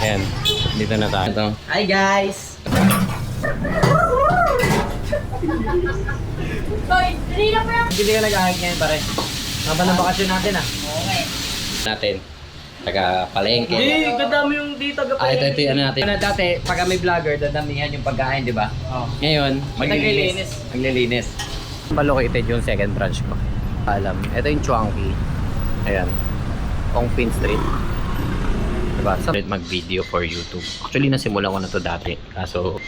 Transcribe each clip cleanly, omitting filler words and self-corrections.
Ayan, dito na tayo. Ito. Hi guys! Hindi ka nag-ahig ngayon pare. Haba ng bakasyon natin ah. Okay. Natin. Taga palengke. Hindi, gadami yung dito. Ito yung ano natin. Dati, pag kami vlogger, dadamihan yung pagkain, di ba? Oo. Ngayon, Naglilinis. Maglilinis. Located yung second branch ko. Alam, ito yung Chongqing. Ayan. Ongpin Street. Diba? Sa mag-video for YouTube. Actually, nasimulan ko na to dati. Kaso,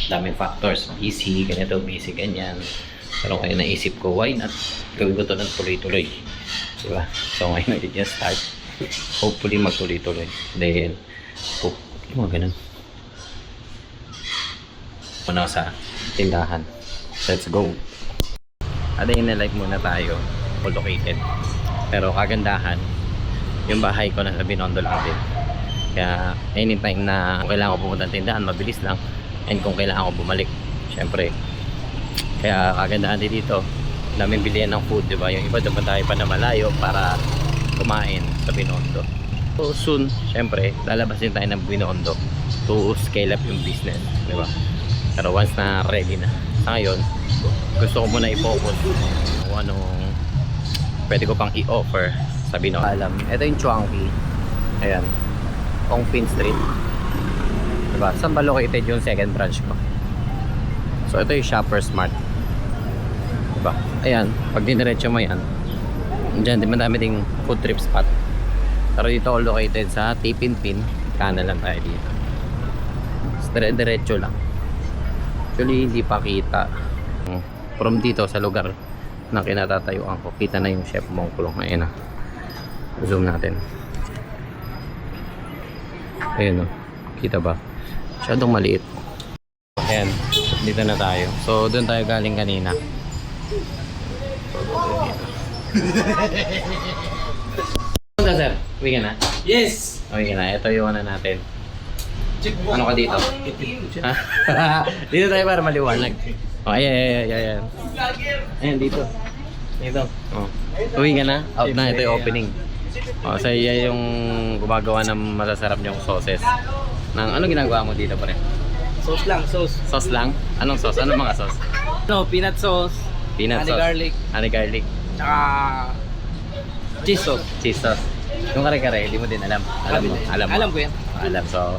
daming factors. Busy, ganito, busy, ganyan. Pero kaya naisip ko, why not? Gawin ko to ng tuloy-tuloy. Diba? So, ngayon na start. Hopefully, magtuloy-tuloy. Then, yung mga ganun. Muna sa tindahan. Let's go. Ada yung na-like muna tayo. Located. Pero kagandahan, yung bahay ko nasa Binondo lang din. Kaya anytime na kailangan ko pumunta ng tindahan, mabilis lang. And kung kailangan ko bumalik, syempre. Kaya kagandahan din dito, daming bilihan ng food, diba? Yung iba doon tayo pa na malayo para kumain sa Binondo. So soon, syempre, lalabas din tayo ng Binondo to scale up yung business, diba? Pero once na ready na, sa ngayon, gusto ko muna i-focus kung anong pwede ko pang i-offer sa Binondo. Alam, ito yung Chongqing. Ayan, Ongpin Street. Diba? Saan ba located yung second branch ko? So ito yung Shoppers Mart. Diba? Ayan, pag diniretso mo yan, dyan, madami ding food trip spot. Pero dito ako located sa Tipinpin. Kanan lang tayo dito. Diretso lang. Actually, hindi pa kita. From dito sa lugar na kinatatayuan ko, kita na yung Chef Mongkulong. Ayan na. Zoom natin. Ayan o. Kita ba? Masyadong maliit. Ayan. Dito na tayo. So, doon tayo galing kanina. Punta sir, uwi ka na? Yes! Uwi ka na, ito yung ano natin. Ano ka dito? Dito tayo para maliwanag. Oh, ayan. Ayan, dito. Dito. Oh. Uwi ka na? Out na, ito yung opening. Oh, so yan yung gumagawa ng masasarap niyong sauces. Ano ginagawa mo dito pare? Sauce lang, sauce. Sauce lang? Anong sauce? Anong mga sauce? No, peanut sauce. Peanut Honey sauce. garlic. Honey garlic. Tsaka cheese sauce. Cheese sauce. Yung kare-kare, hindi mo din alam. Alam mo? Alam ko yan. Alam. So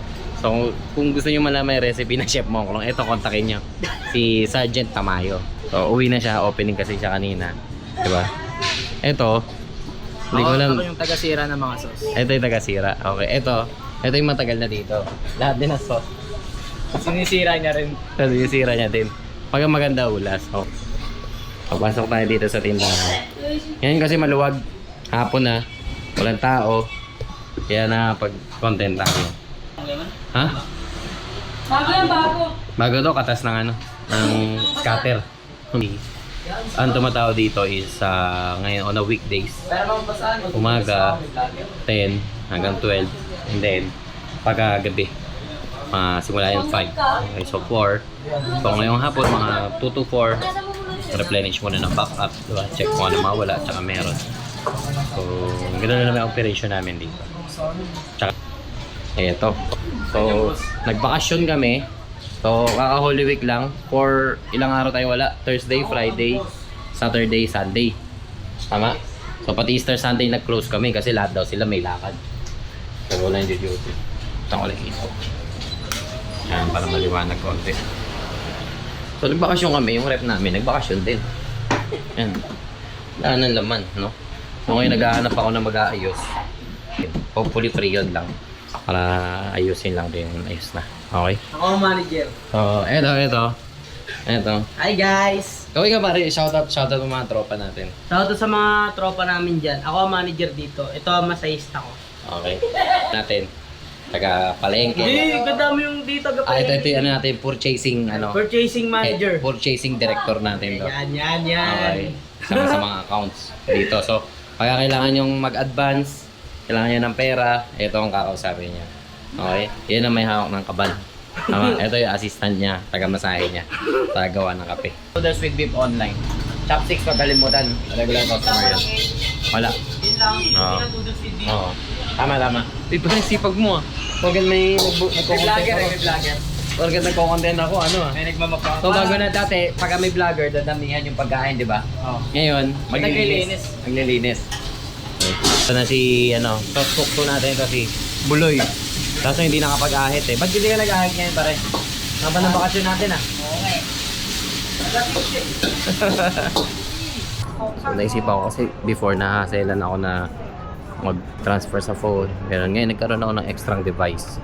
kung gusto niyo malaman yung recipe ng Chef Mongkulong, ito kontakin niyo. Si Sergeant Tamayo. So uwi na siya, opening kasi siya kanina. Diba? Ito, hindi ko alam. Ako yung taga-sira ng mga sauce. Ito yung taga-sira. Okay, ito yung matagal na dito. Lahat din ng sauce. Sinisira niya rin. Tapos yung sira niya din. Pag maganda ulas. Oh. Pagpasok tayo dito sa tindahan. Yan kasi maluwag. Hapon na. Walang tao. Kaya na pag-content tayo. Ha? Bago yan, bago. Bago to, katas ng ano? Ng scatter. Ang tumatao dito is ngayon on a weekdays. Umaga 10 hanggang 12. And then pagkagabi simula yung 5. Okay, so 4. So ngayong hapon mga 2 to 4 replenish muna ng backup, diba? Check kung ano mawala at saka meron. So ganoon na naman ang operation namin dito. Tsaka eto. So nagbakasyon kami. So kaka-Holy Week lang. For ilang araw tayo wala. Thursday, Friday, Saturday, Sunday. Tama? So pati Easter Sunday nag-close kami kasi lahat daw sila may lakad. So wala yung duty. Ito ko lang ito. Yan, para maliwanag konti. So nagbakasyon kami, yung rep namin, nagbakasyon din. Yan. Daan ng laman, no? So ngayon naghahanap ako na mag-aayos. Hopefully free yun lang. Para ayusin lang din, ayos na. Okay? Ako ang manager. So, eto. Hi guys! Kaway ka pare, shoutout mo mga tropa natin. Shoutout sa mga tropa namin dyan. Ako ang manager dito. Ito ang masayista ko. Okay. Natin. Taga palengke. Hindi, gadami yung dito. Ito yung ano natin, purchasing Purchasing manager. Purchasing director natin to. Yan. Okay. Sama sa mga accounts dito. So, kaya kailangan yung mag-advance, kailangan niya ng pera, ito ang kakausapin niya. Okay? Yan ang may hawak ng kaban. Tama? Ito yung assistant niya, taga-masahe niya, taga-gawa ng kape. Noodles with beef online. Chopsticks, pagkalimutan. Regular customer yan. Wala. Yun lang. Oo. Pinatudod si D. Oo. Tama. Uy, parang sipag mo ah. Porket may May nagko-content vlogger ako. eh, may vlogger. Porket nagko-content ako, ano ah. May nagmamapa. So bago na dati, pag may vlogger, dadamihan yung pagkain, di ba? Oh. Ngayon, Naglilinis. Maglilinis. Okay. Ito na si, ano, cook natin ito si Buloy. Kaso hindi nakapag-ahit eh. Ba't hindi ka nag-ahit ngayon pare? Haba ng bakasyon natin ah. So naisipan ko kasi before nahaselan ako na mag-transfer sa phone. Pero ngayon nagkaroon ako ng extra device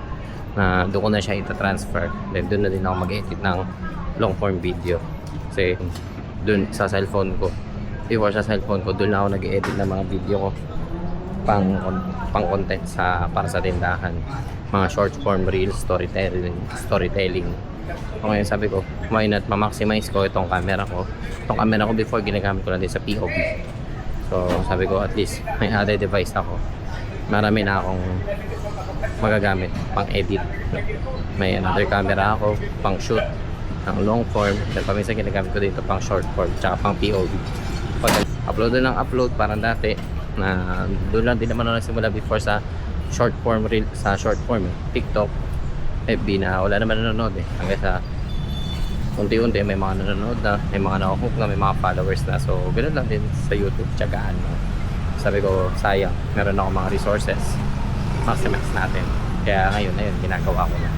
na doon ko na siya ita-transfer. Then doon na din ako mag-edit ng long form video. Kasi doon sa cellphone ko, before sa cellphone ko, doon na ako nag-edit ng mga video ko pang content para sa tindahan. Mga short form reels, storytelling. So ngayon sabi ko, why not ma-maximize ko itong camera ko. Itong camera ko before ginagamit ko lang din sa POV. So sabi ko at least may other device ako. Marami na akong magagamit pang edit. May another camera ako pang shoot ng long form. Then paminsan ginagamit ko dito pang short form tsaka pang POV. Pag upload na ng upload parang dati na doon lang din naman ako nagsimula before sa short form reel, sa short form TikTok, FB na wala naman nanonood eh. Hanggang sa unti-unti may mga nanonood na, may mga nakuhook na, may mga followers na. So ganoon lang din sa YouTube, tiyagaan mo. Sabi ko sayang, meron ako mga resources, maximize natin. Kaya ngayon, ayun, ginagawa ko na.